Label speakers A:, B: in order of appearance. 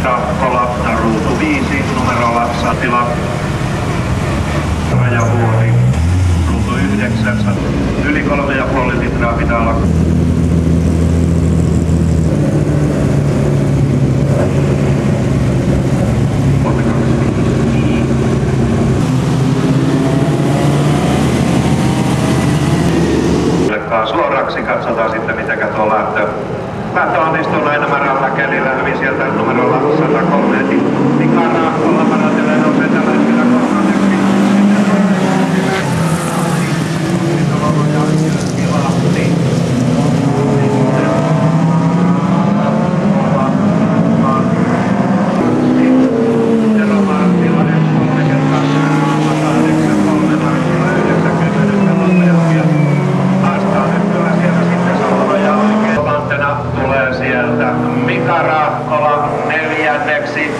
A: Rahkola, ruutu 5, numerolla Satila, Rajavuori, ruutu 9, yli 3,5 litraa pitää olla. Suoraksi katsotaan sitten mitenkä tuo lähtö onnistuu näin numerolla kelillä hyvin sieltä numerolla 103. Mika Rahkola paratelee nousee tällä hetkellä kolmanneksi. Mika Rahkola neljänneksi.